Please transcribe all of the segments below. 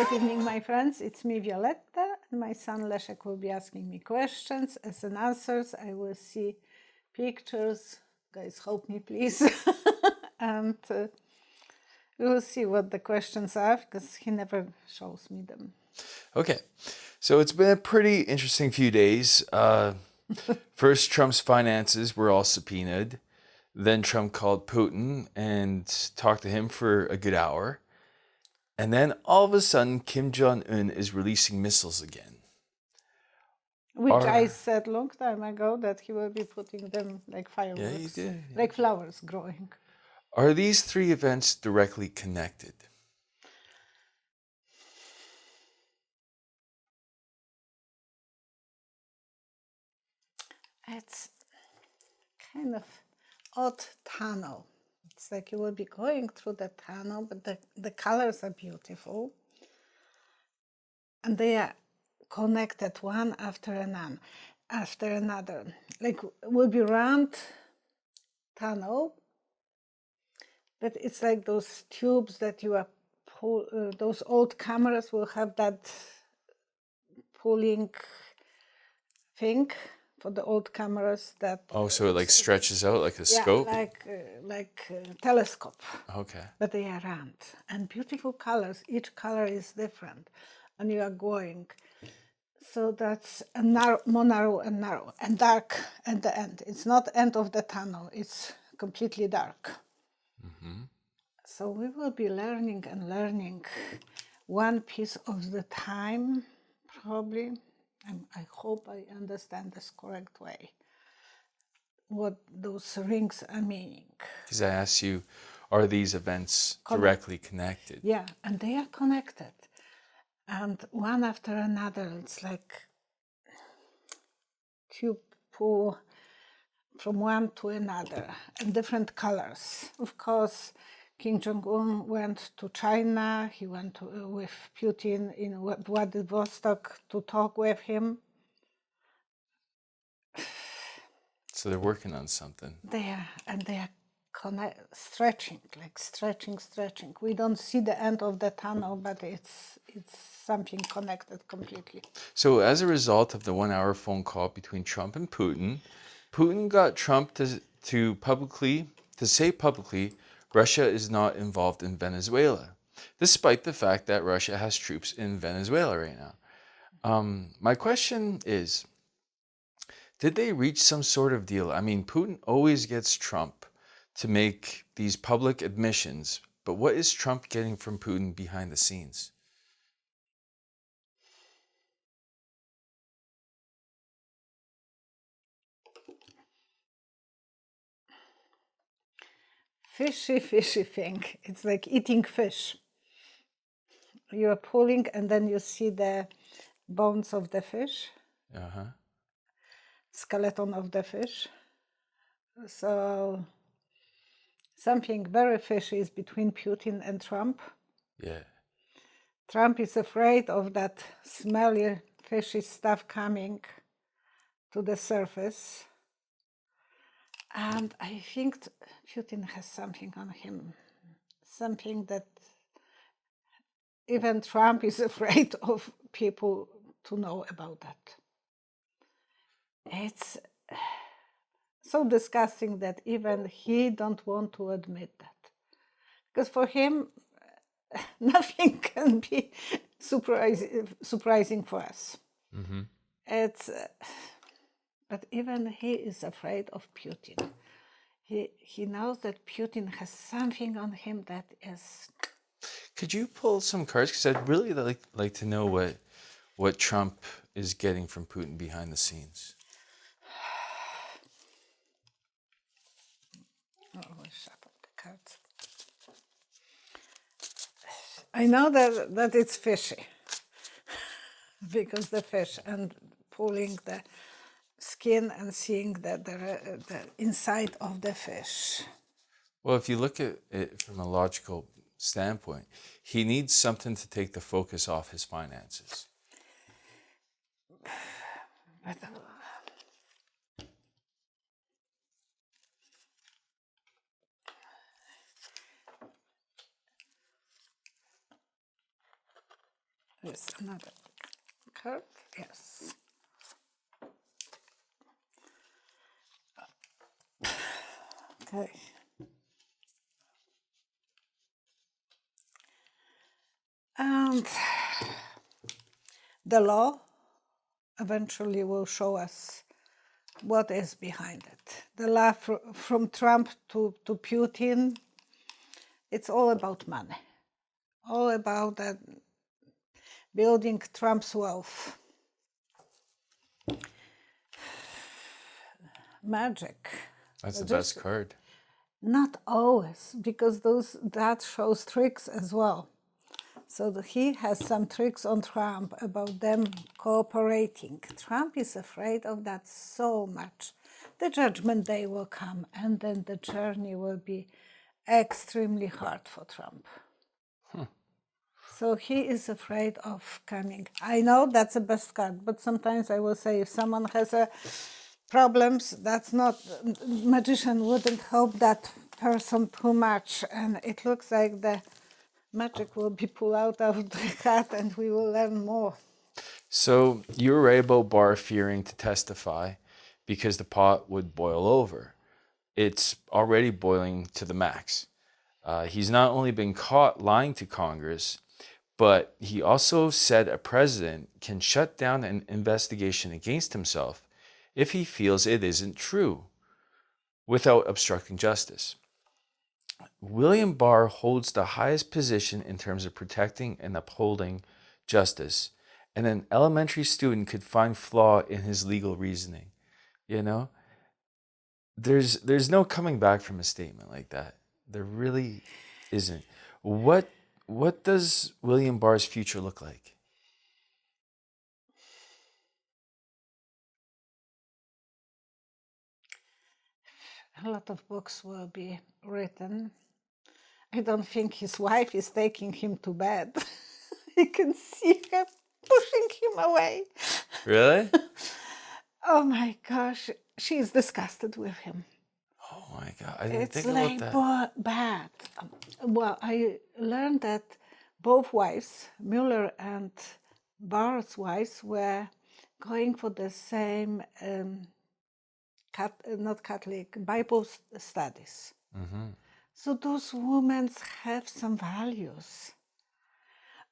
Good evening, my friends. It's me, Violetta, and my son Leszek will be asking me questions. As an answers, I will see pictures. Guys, help me, please. And we will see what the questions are, because he never shows me them. Okay, so it's been a pretty interesting few days. First, Trump's finances were all subpoenaed. Then Trump called Putin and talked to him for a good hour. And then all of a sudden, Kim Jong-un is releasing missiles again. Which I said long time ago that he will be putting them like fireworks. Yeah, you did. Yeah. Like flowers growing. Are these three events directly connected? It's kind of odd tunnel. It's like you will be going through the tunnel, but the colors are beautiful. And they are connected one after another. Like it will be round tunnel, but it's like those tubes that you are those old cameras will have that pulling thing for the old cameras that. Oh, so it like stretches out like a scope? Like telescope. Okay. But they are round and beautiful colors. Each color is different, and you are going. So that's a more narrow and dark at the end. It's not end of the tunnel. It's completely dark. Mm-hmm. So we will be learning one piece of the time, probably. I hope I understand this correct way, what those rings are meaning. Because I asked you, are these events directly connected? Yeah, and they are connected. And one after another, it's like tube pull from one to another, and different colors. Of course, Kim Jong-un went to China. He went with Putin in Vladivostok to talk with him. So they're working on something. They are stretching. We don't see the end of the tunnel, but it's something connected completely. So as a result of the 1 hour phone call between Trump and Putin got Trump to say publicly Russia is not involved in Venezuela, despite the fact that Russia has troops in Venezuela right now. My question is, did they reach some sort of deal? I mean, Putin always gets Trump to make these public admissions, but what is Trump getting from Putin behind the scenes? Fishy thing. It's like eating fish. You are pulling and then you see the bones of the fish. Uh-huh. Skeleton of the fish. So something very fishy is between Putin and Trump. Yeah. Trump is afraid of that smelly, fishy stuff coming to the surface. And I think Putin has something on him. Something that even Trump is afraid of people to know about that. It's so disgusting that even he don't want to admit that. Because for him, nothing can be surprising for us. Mm-hmm. But even he is afraid of Putin. He knows that Putin has something on him that is... Could you pull some cards? Because I'd really like to know what Trump is getting from Putin behind the scenes. Oh, we'll shuffle the cards. I know that it's fishy. Because the fish and pulling the skin and seeing the inside of the fish. Well, if you look at it from a logical standpoint, he needs something to take the focus off his finances. But Here's another card. Yes. Okay. And the law eventually will show us what is behind it. The law from Trump to Putin, it's all about money, all about building Trump's wealth. Magic. That's the best card. Not always, because that shows tricks as well. So he has some tricks on Trump about them cooperating. Trump is afraid of that so much. The judgment day will come, and then the journey will be extremely hard for Trump. So he is afraid of coming. I know that's the best card, but sometimes I will say if someone has problems, that's not, magician wouldn't help that person too much. And it looks like the magic will be pulled out of the hat and we will learn more. So you were right about Barr fearing to testify because the pot would boil over. It's already boiling to the max. He's not only been caught lying to Congress, but he also said a president can shut down an investigation against himself if he feels it isn't true, without obstructing justice. William Barr holds the highest position in terms of protecting and upholding justice, and an elementary student could find flaw in his legal reasoning. You know, there's no coming back from a statement like that. There really isn't. What does William Barr's future look like? A lot of books will be written. I don't think his wife is taking him to bed. You can see her pushing him away. Really? Oh my gosh, she is disgusted with him. Oh my God, I didn't It's think like about that. bad. Well, I learned that both wives, Mueller and Barr's wives, were going for the same, not Catholic, Bible studies. Mm-hmm. So those women have some values.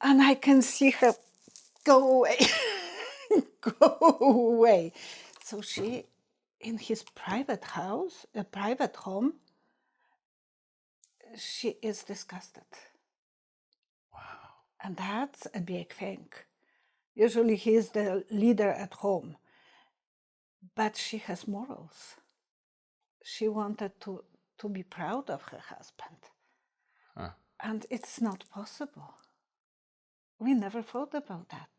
And I can see her go away, go away. So she, in his private house, a private home, she is disgusted. Wow. And that's a big thing. Usually he is the leader at home, but she has morals. She wanted to be proud of her husband. Huh. And it's not possible. We never thought about that.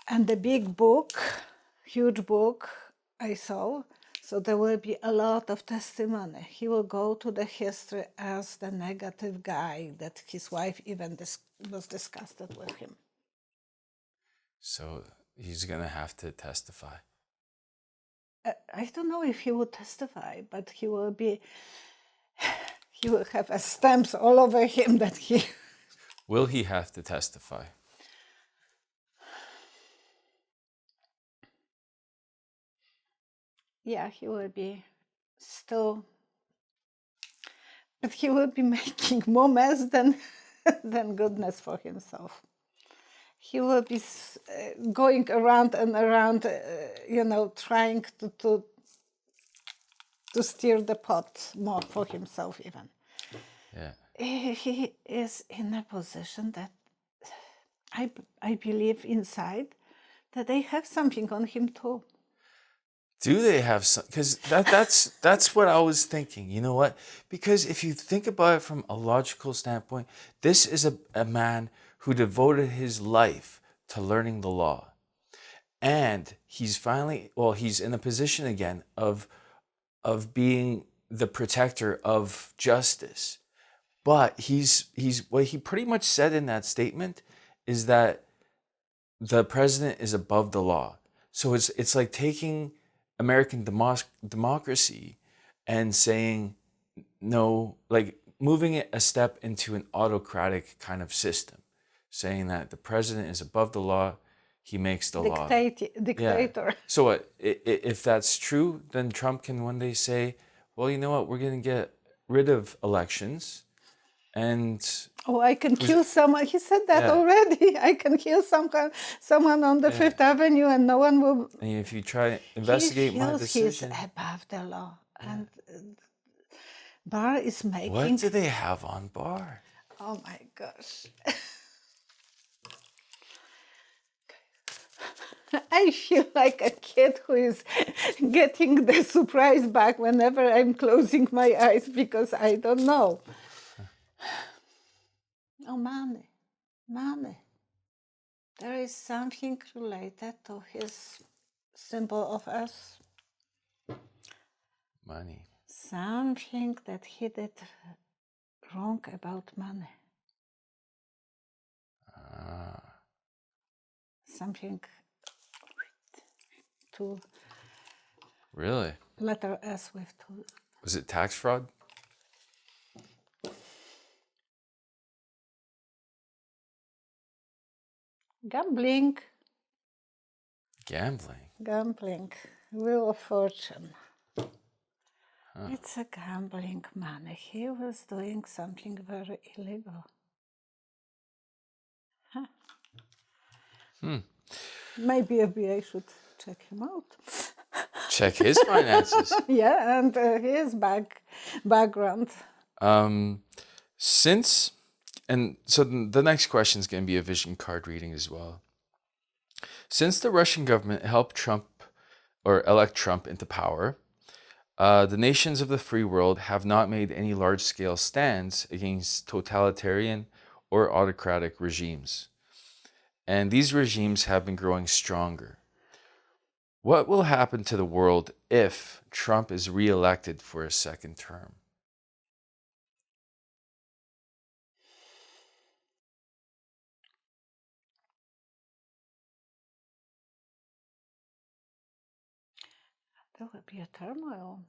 And the big book, huge book I saw, so there will be a lot of testimony. He will go to the history as the negative guy, that his wife even was disgusted with him. So he's going to have to testify. I don't know if he will testify, but he will have stamps all over him that he... Will he have to testify? Yeah, he will be still... But he will be making more mess than goodness for himself. He will be going around and around, trying to steer the pot more for himself even. Yeah. He is in a position that I believe inside that they have something on him too. Do they have some? Because that's what I was thinking. You know what? Because if you think about it from a logical standpoint, this is a man who devoted his life to learning the law. And he's he's in a position again of being the protector of justice. But he's what he pretty much said in that statement is that the president is above the law. So it's like taking American democracy and saying no, like moving it a step into an autocratic kind of system. saying that the president is above the law, he makes the law. Dictator. So what, if that's true, then Trump can one day say, well, you know what, we're going to get rid of elections and... Oh, I can kill someone. He said that already. I can kill someone on the Fifth Avenue and no one will... And if you try to investigate my decision... He's above the law. And Barr is making... What do they have on Barr? Oh my gosh. I feel like a kid who is getting the surprise back whenever I'm closing my eyes because I don't know. Oh, money. There is something related to his symbol of us. Money. Something that he did wrong about money. Something to... Really? Letter S with two. Was it tax fraud? Gambling. Wheel of Fortune. It's a gambling money. He was doing something very illegal. Maybe FBI should check him out. Check his finances. Yeah, and his background. So the next question is going to be a vision card reading as well. Since the Russian government helped Trump or elect Trump into power, the nations of the free world have not made any large-scale stands against totalitarian or autocratic regimes. And these regimes have been growing stronger. What will happen to the world if Trump is re-elected for a second term? There will be a turmoil.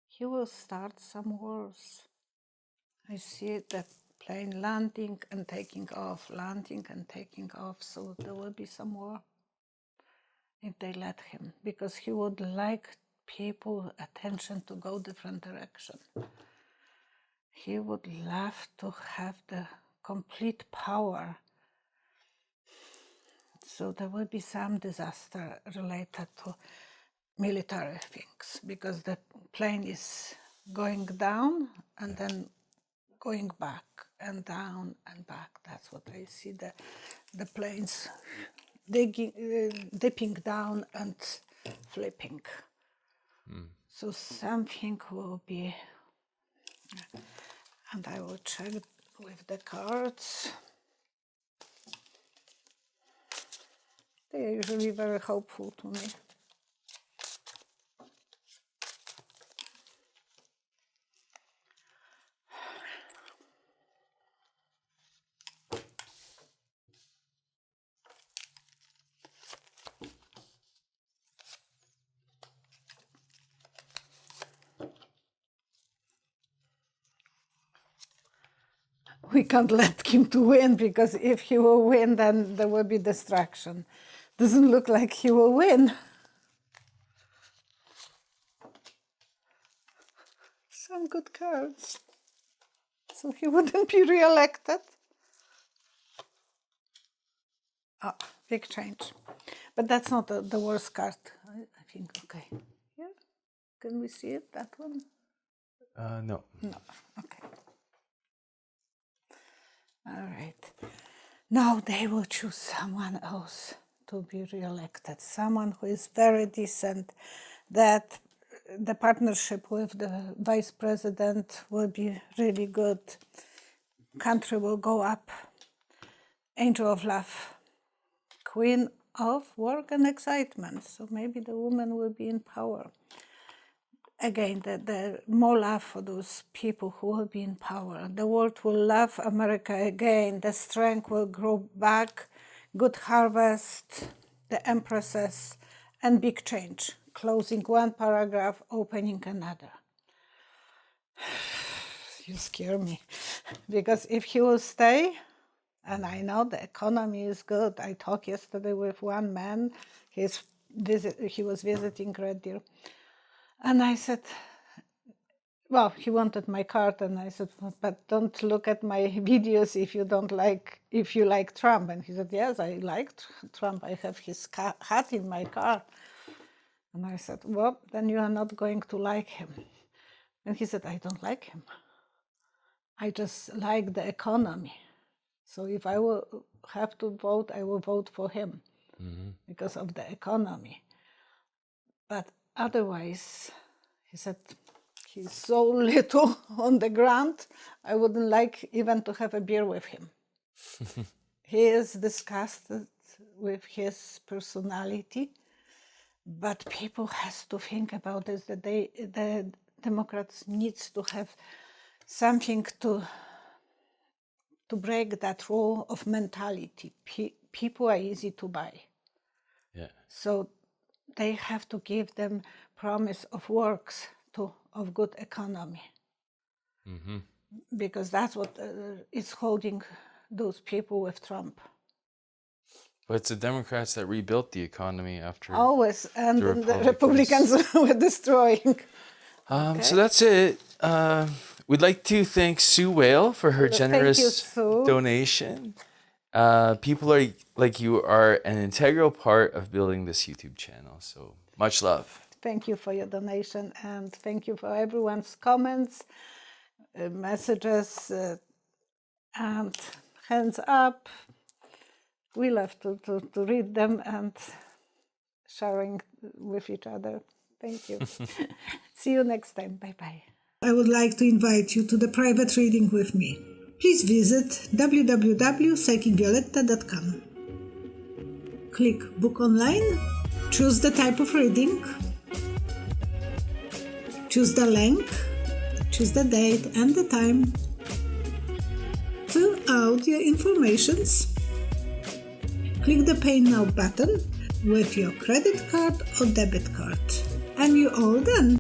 He will start some wars. I see the plane landing and taking off, so there will be some war if they let him, because he would like people's attention to go different direction. He would love to have the complete power. So there will be some disaster related to military things, because the plane is going down and then going back and down and back. That's what I see, the planes dipping down and flipping. So something will be, and I will check with the cards. They are usually very hopeful to me. We can't let him to win, because if he will win, then there will be destruction. Doesn't look like he will win. Some good cards. So he wouldn't be re-elected. Oh, big change. But that's not the worst card, I think. Okay. Yeah. Can we see it, that one? No. No. Okay. All right. Now they will choose someone else to be re-elected. Someone who is very decent, that the partnership with the vice president will be really good. Country will go up. Angel of love. Queen of work and excitement. So maybe the woman will be in power. Again, the more love for those people who will be in power. The world will love America again. The strength will grow back. Good harvest, the empresses, and big change. Closing one paragraph, opening another. You scare me. Because if he will stay, And I know the economy is good. I talked yesterday with one man. He was visiting Red Deer. And I said, well, he wanted my card, and I said, but don't look at my videos if you like Trump. And he said, yes, I like Trump. I have his hat in my car. And I said, well, then you are not going to like him. And he said, I don't like him. I just like the economy. So if I will have to vote, I will vote for him because of the economy. But otherwise, he said, he's so little on the ground, I wouldn't like even to have a beer with him. He is disgusted with his personality, but people has to think about this, that the Democrats needs to have something to break that rule of mentality. People are easy to buy. Yeah. So they have to give them promise of works of good economy. Because that's what is holding those people with Trump. But it's the Democrats that rebuilt the economy after. Always, and the the Republicans were destroying. So that's it. We'd like to thank Sue Whale for her generous donation. People like you are an integral part of building this YouTube channel. So much love. Thank you for your donation, and thank you for everyone's comments, messages, and hands up. We love to read them and sharing with each other. Thank you. See you next time. Bye-bye. I would like to invite you to the private reading with me. Please visit www.psychicvioletta.com. Click Book Online, choose the type of reading, choose the length, choose the date and the time, fill out your informations, click the Pay Now button with your credit card or debit card, and you're all done.